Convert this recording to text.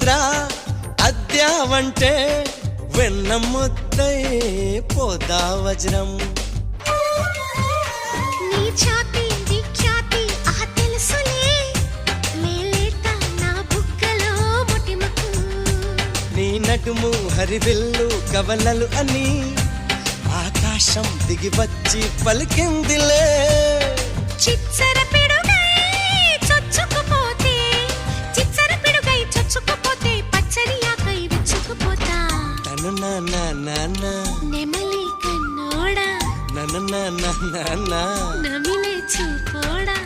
ముద్రా అద్యావంటే వెన్న ముద్దై పోదా వజ్రం నీ ఛాతి విఖ్యాతి ఆ తెలుసులే మేలేత నా బుగ్గలో ముటిమకు నీ నడుము హరివిల్లు కవలలు అని ఆకాశం దిగి వచ్చి పలికిందిలే చిచ్చర పిడుగై చొచ్చుకుపోతే చిచ్చర పిడుగై చొచ్చుకుపోతే పచ్చని ఆకై విచ్చుకుపోతా తను నా నెమలి కన్నోడా నా నమిలే చూపోడా